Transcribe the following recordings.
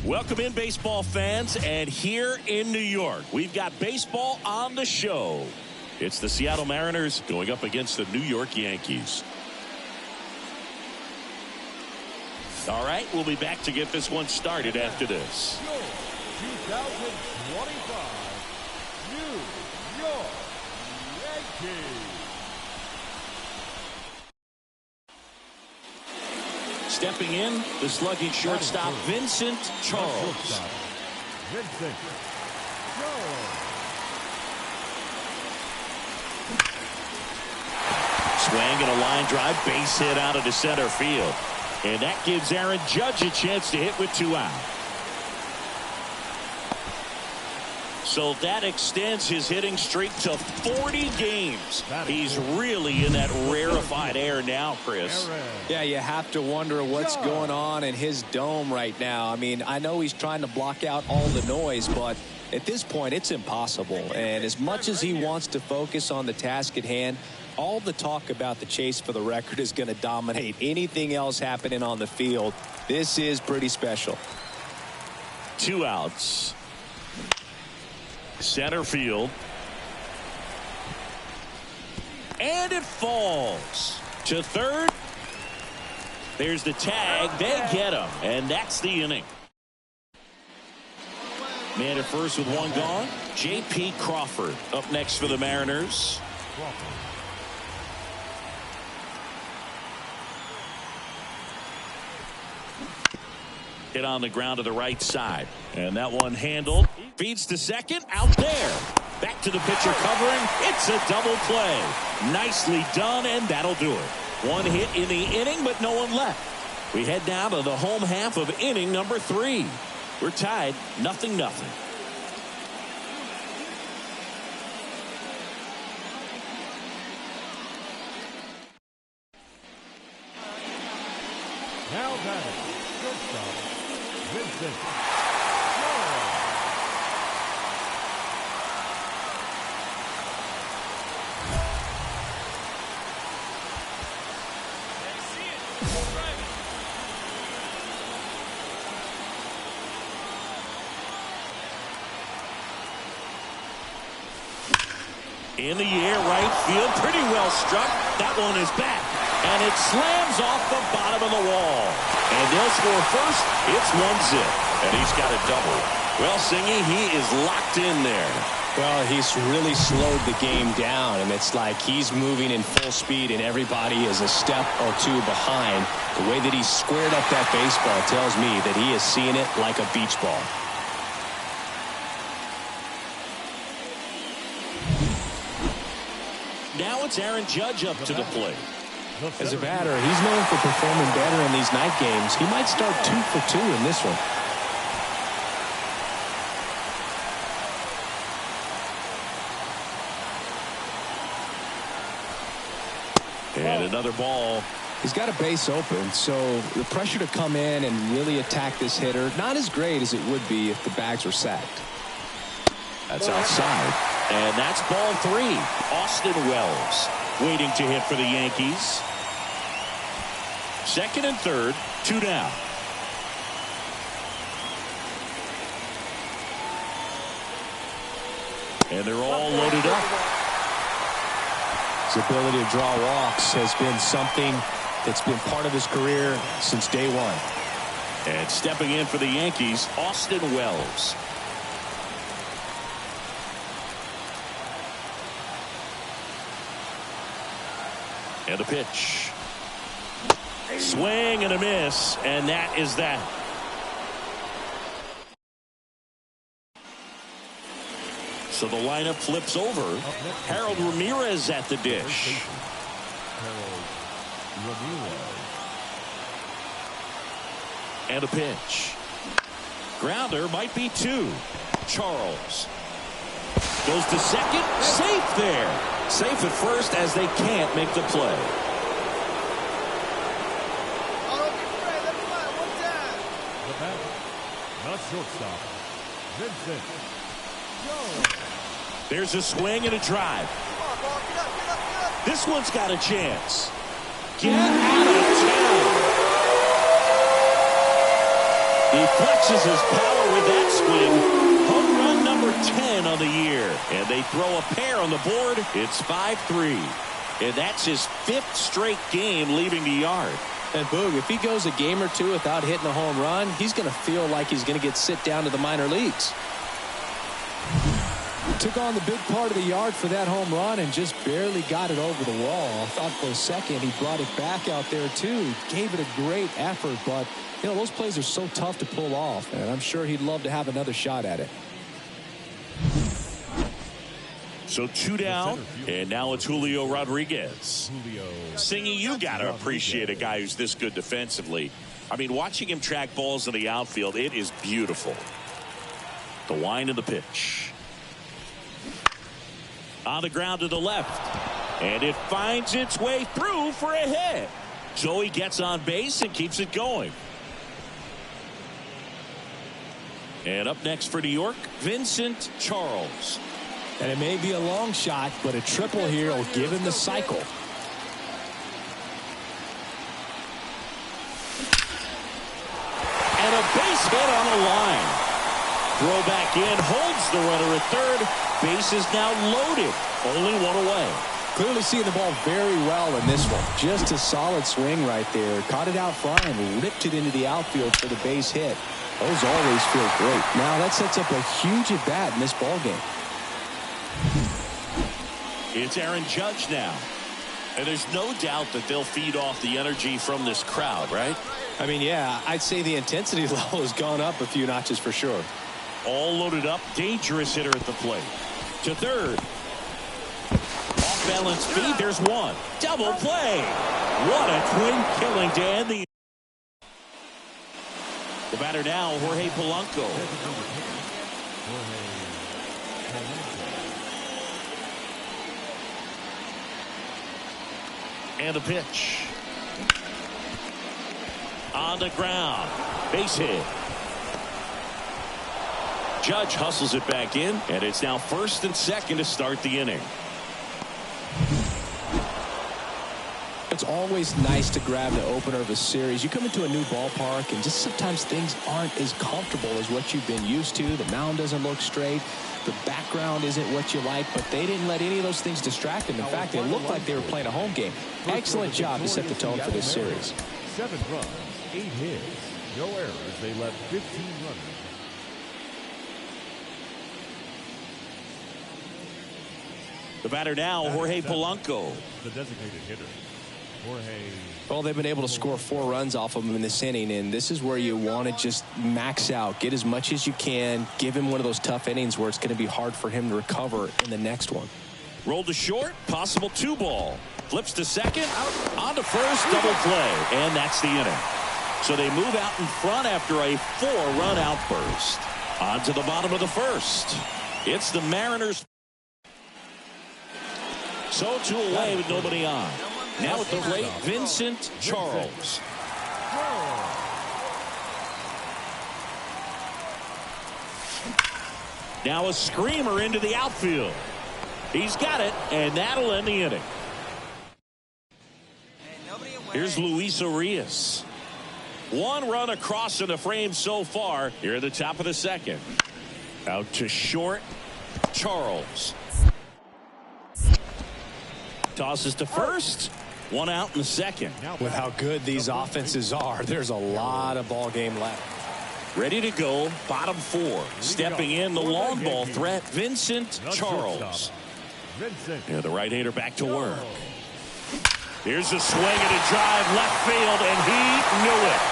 Welcome in, baseball fans, and here in New York, we've got baseball on the show. It's the Seattle Mariners going up against the New York Yankees. All right, we'll be back to get this one started after this. 2025 New York Yankees. Stepping in, the slugging shortstop, Vincent Charles. Vincent Charles. Swing and a line drive, base hit out into center field. And that gives Aaron Judge a chance to hit with 2 out. So that extends his hitting streak to 40 games. He's really in that rarefied air now, Chris. Yeah, you have to wonder what's going on in his dome right now. I mean, I know he's trying to block out all the noise, but at this point, it's impossible. And as much as he wants to focus on the task at hand, all the talk about the chase for the record is going to dominate anything else happening on the field. This is pretty special. 2 outs. Center field. And it falls to third. There's the tag. They get him. And that's the inning. Man at first with 1 gone. J.P. Crawford up next for the Mariners. Hit on the ground to the right side. And that one handled. Feeds to second. Out there. Back to the pitcher covering. It's a double play. Nicely done, and that'll do it. 1 hit in the inning, but no one left. We head down to the home half of inning number 3. We're tied 0-0. Now batting, shortstop, Vincent. In the air, right field, pretty well struck. That one is back, and it slams off the bottom of the wall. And they'll score first. It's 1-0, and he's got a double. Well, Singy, he is locked in there. Well, he's really slowed the game down, and it's like he's moving in full speed, and everybody is a step or 2 behind. The way that he squared up that baseball tells me that he is seeing it like a beach ball. Now it's Aaron Judge up to the plate. As a batter, he's known for performing better in these night games. He might start 2 for 2 in this one. And another ball. He's got a base open, so the pressure to come in and really attack this hitter, not as great as it would be if the bags were sacked. That's outside. And that's ball 3. Austin Wells waiting to hit for the Yankees. Second and third, 2 down. And they're all loaded up. His ability to draw walks has been something that's been part of his career since day one. And stepping in for the Yankees, Austin Wells. And a pitch. Swing and a miss, and that is that. So the lineup flips over. Harold Ramirez at the dish. And a pitch. Grounder might be 2. Charles goes to second. Safe there. Safe at first as they can't make the play. The batter, the shortstop, Vincent. There's a swing and a drive. This one's got a chance. Get out of town. He flexes his power with that swing. Home run number 10 on the year. And they throw a pair on the board. It's 5-3. And that's his 5th straight game leaving the yard. And Boog, if he goes a game or 2 without hitting a home run, he's going to feel like he's going to get sit down to the minor leagues. Took on the big part of the yard for that home run and just barely got it over the wall. I thought for a second he brought it back out there too. Gave it a great effort, but you know those plays are so tough to pull off, and I'm sure he'd love to have another shot at it. So 2 down, and now it's Julio Rodriguez. Singy, you got to appreciate a guy who's this good defensively. I mean, watching him track balls in the outfield, it is beautiful. The wind of the pitch. On the ground to the left. And it finds its way through for a hit. So he gets on base and keeps it going. And up next for New York, Vincent Charles. And it may be a long shot, but a triple here will give him the cycle. And a base hit on the line. Throw back in, holds the runner at third. Base is now loaded. Only 1 away. Clearly seeing the ball very well in this one. Just a solid swing right there. Caught it out front and ripped it into the outfield for the base hit. Those always feel great. Now that sets up a huge at bat in this ball game. It's Aaron Judge now. And there's no doubt that they'll feed off the energy from this crowd, right? I mean, yeah, I'd say the intensity level has gone up a few notches for sure. All loaded up. Dangerous hitter at the plate. To third. Off balance feed. There's one. Double play. What a twin killing to end the. The batter now, Jorge Polanco. And a pitch. On the ground. Base hit. Judge hustles it back in, and it's now first and second to start the inning. It's always nice to grab the opener of a series. You come into a new ballpark, and just sometimes things aren't as comfortable as what you've been used to. The mound doesn't look straight. The background isn't what you like, but they didn't let any of those things distract them. In fact, they looked like they were playing a home game. Excellent job to set the tone for this series. 7 runs, 8 hits, no errors. They left 15 runners. The batter now, Jorge Polanco. The designated hitter, Jorge. Well, they've been able to score 4 runs off of him in this inning, and this is where you want to just max out, get as much as you can, give him one of those tough innings where it's going to be hard for him to recover in the next one. Rolled to short, possible 2 ball. Flips to second. On to first. Double play. And that's the inning. So they move out in front after a 4-run outburst. On to the bottom of the first. It's the Mariners. So 2 away with nobody on. Now at the plate, Vincent Charles. Now a screamer into the outfield. He's got it, and that'll end the inning. Here's Luis Urias. 1 run across in the frame so far. Here at the top of the second. Out to short, Charles. Tosses to first. 1 out in the second. With how good these offenses are, there's a lot of ball game left. Ready to go, bottom 4. Stepping in, the long ball threat, Vincent Charles. Yeah, the right-hander back to work. Here's a swing and a drive left field, and he knew it.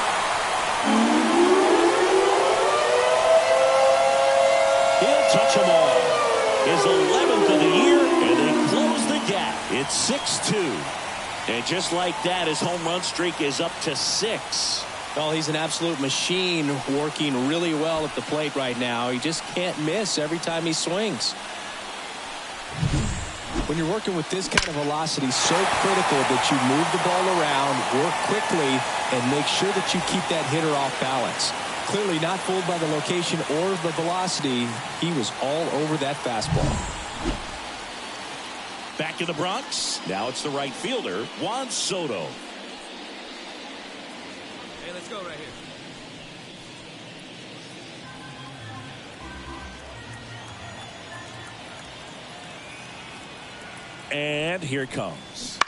He'll touch them all. His 11th of the year, and they close the gap. It's 6-2. And just like that, his home run streak is up to 6. Well, he's an absolute machine, working really well at the plate right now. He just can't miss every time he swings. When you're working with this kind of velocity, so critical that you move the ball around, work quickly, and make sure that you keep that hitter off balance. Clearly not fooled by the location or the velocity. He was all over that fastball. Back in the Bronx. Now it's the right fielder, Juan Soto. Hey, let's go right here. And here it comes.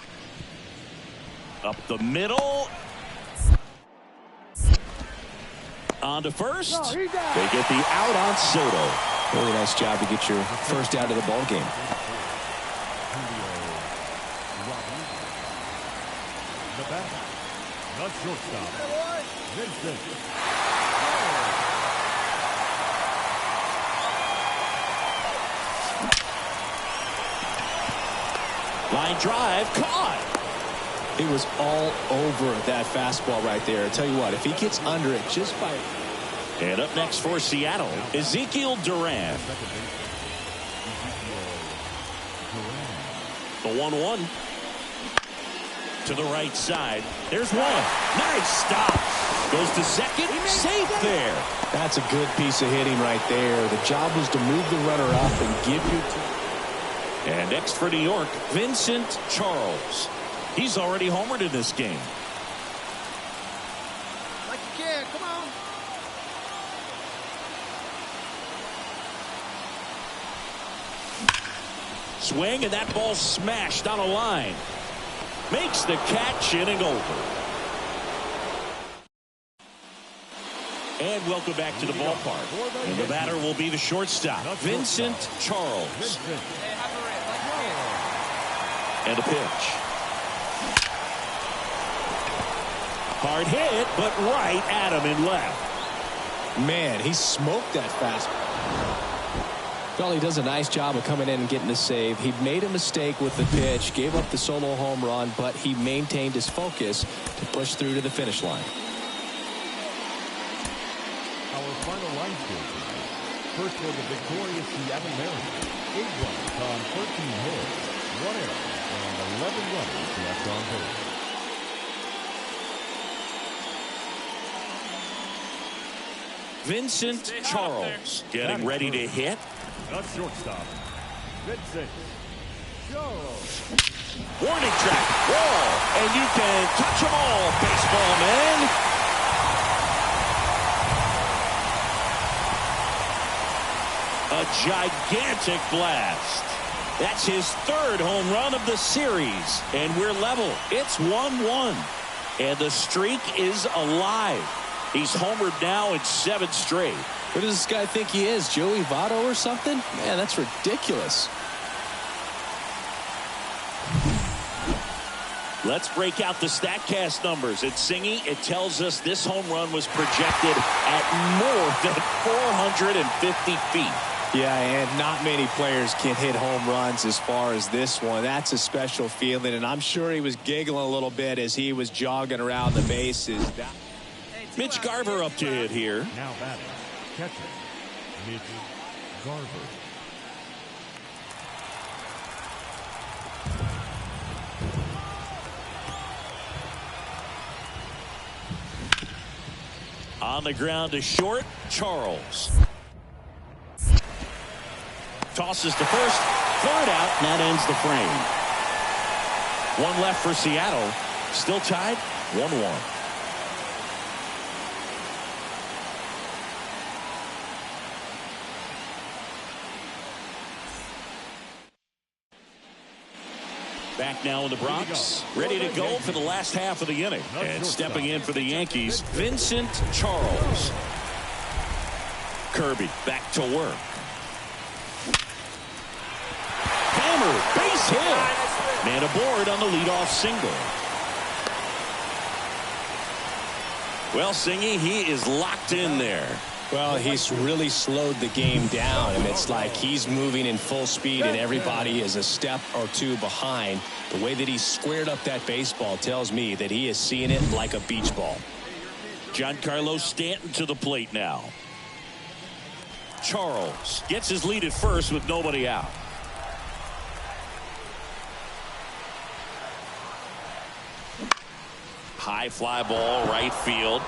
Up the middle. On to first. They get the out on Soto. Really nice job to get your first out of the ball game. The batter, the shortstop, Vincent. Line drive, caught. He was all over that fastball right there. I tell you what, if he gets under it just by... And up next for Seattle, Ezekiel Duran. The 1-1. To the right side. There's one. Nice stop. Goes to second. Safe there. That's a good piece of hitting right there. The job was to move the runner up and give you... And next for New York, Vincent Charles. He's already homered in this game. Like you can, come on. Swing, and that ball smashed on a line. Makes the catch, inning over. And welcome back to the ballpark. And the batter will be the shortstop, Vincent Charles. And a pitch. Hard hit, but right at him in left. Man, he smoked that fastball. Well, he does a nice job of coming in and getting the save. He made a mistake with the pitch, gave up the solo home run, but he maintained his focus to push through to the finish line. Our final line score. First for the victorious Seattle Mariners. 8 runs on 13 hits, 1 error, and 11 runners left on base. Vincent Charles getting ready to hit. The shortstop, Vincent Charles. Warning track. Wall. And you can touch them all, baseball man. A gigantic blast. That's his 3rd home run of the series. And we're level. It's 1-1. And the streak is alive. He's homered now in 7 straight. What does this guy think he is, Joey Votto or something? Man, that's ridiculous. Let's break out the StatCast numbers. At Singy, it tells us this home run was projected at more than 450 feet. Yeah, and not many players can hit home runs as far as this one. That's a special feeling, and I'm sure he was giggling a little bit as he was jogging around the bases. Mitch Garver up to hit here. Now batting, catcher, Mitch Garver. On the ground to short, Charles. Tosses to first, third out, and that ends the frame. One left for Seattle. Still tied, 1-1. Back now in the Bronx, ready to go for the last half of the inning. And stepping in for the Yankees, Vincent Charles. Kirby back to work. Hammer, base hit. Man aboard on the leadoff single. Well, Singy, he is locked in there. Well, he's really slowed the game down, and it's like he's moving in full speed and everybody is a step or two behind. The way that he squared up that baseball tells me that he is seeing it like a beach ball. Giancarlo Stanton to the plate now. Charles gets his lead at first with nobody out. High fly ball, right field.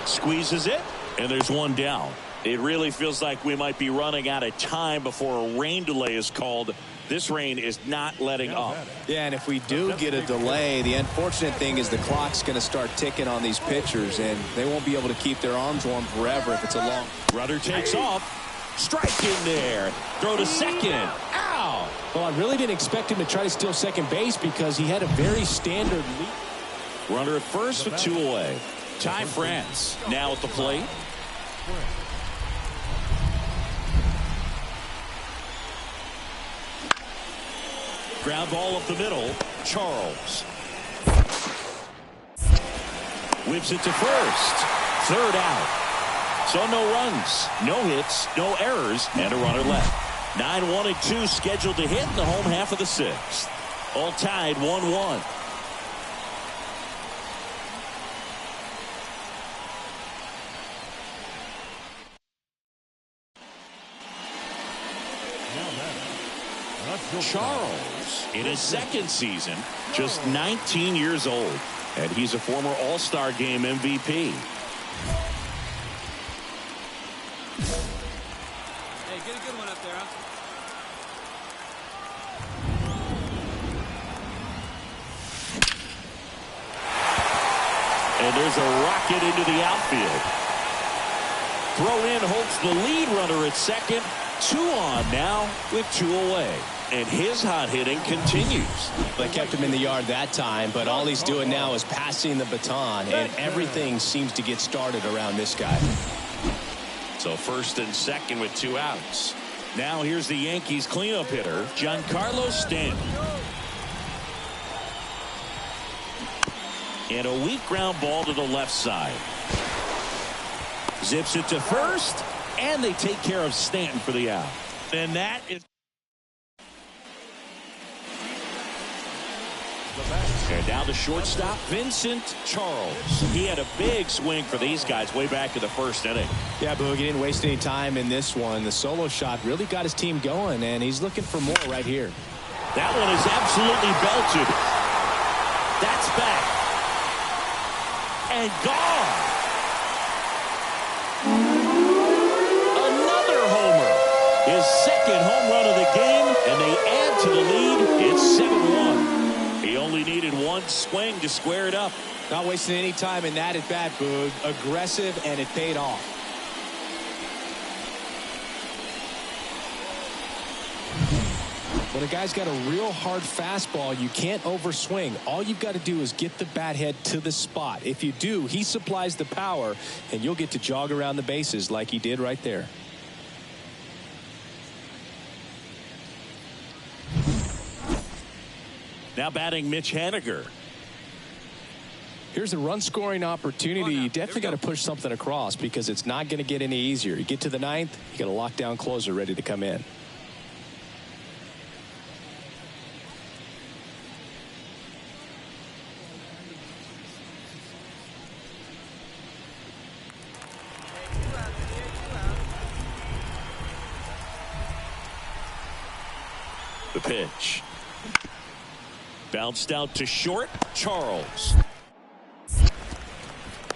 Squeezes it, and there's one down. It really feels like we might be running out of time before a rain delay is called. This rain is not letting up. Yeah, and if we do get a delay, the unfortunate thing is the clock's going to start ticking on these pitchers, and they won't be able to keep their arms warm forever if it's a long. Runner takes off. Strike in there. Throw to second. Ow! Well, I really didn't expect him to try to steal second base because he had a very standard lead. Runner at first with 2 away. Ty France now at the plate. Ground ball up the middle. Charles. Whips it to first. Third out. So no runs, no hits, no errors, and a runner left. 9-1 and 2 scheduled to hit in the home half of the 6th. All tied 1-1. Charles in his second season, just 19 years old, and he's a former All-Star Game MVP. Hey, get a good one up there, huh? And there's a rocket into the outfield. Throw in holds the lead runner at second. 2 on now with 2 away. And his hot hitting continues. They kept him in the yard that time, but all he's doing now is passing the baton, and everything seems to get started around this guy. So first and second with 2 outs. Now here's the Yankees cleanup hitter, Giancarlo Stanton. And a weak ground ball to the left side. Zips it to first, and they take care of Stanton for the out. And that is... And down to shortstop, Vincent Charles. He had a big swing for these guys way back in the first inning. Yeah, Boog, he didn't waste any time in this one. The solo shot really got his team going, and he's looking for more right here. That one is absolutely belted. That's back. And gone. Another homer. His second home run of the game, and they add to the lead. It's 7-1. He only needed one swing to square it up. Not wasting any time in that at bat, Boog. Aggressive, and it paid off. When a guy's got a real hard fastball, you can't overswing. All you've got to do is get the bat head to the spot. If you do, he supplies the power, and you'll get to jog around the bases like he did right there. Now batting Mitch Haniger. Here's a run-scoring opportunity. You definitely got to push something across because it's not going to get any easier. You get to the ninth, you got a lockdown closer ready to come in. The pitch. Bounced out to short. Charles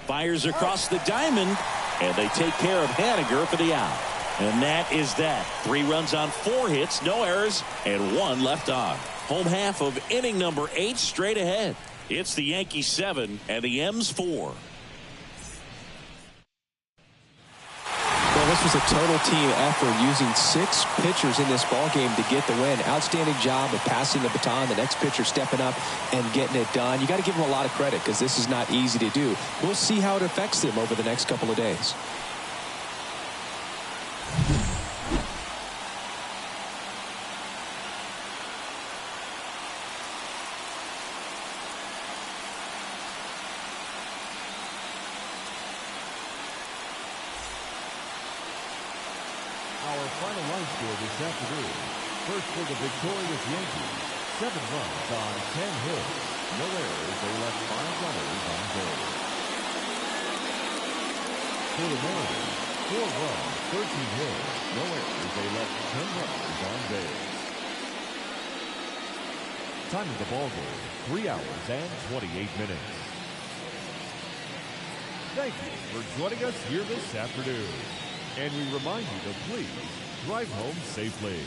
fires across the diamond, and they take care of Haniger for the out. And that is that. 3 runs on 4 hits, no errors, and 1 left on. Home half of inning number 8 straight ahead. It's the Yankees 7 and the M's 4. Well, this was a total team effort using 6 pitchers in this ball game to get the win. Outstanding job of passing the baton. The next pitcher stepping up and getting it done. You got to give them a lot of credit because this is not easy to do. We'll see how it affects them over the next couple of days. Our final line score this afternoon. First for the victorious Yankees, 7 runs on 10 hits. No errors. They left 5 runners on base. For the Mariners, 4 runs, 13 hits. No errors. They left 10 runners on base. Time of the ball game, 3 hours and 28 minutes. Thank you for joining us here this afternoon. And we remind you to please drive home safely.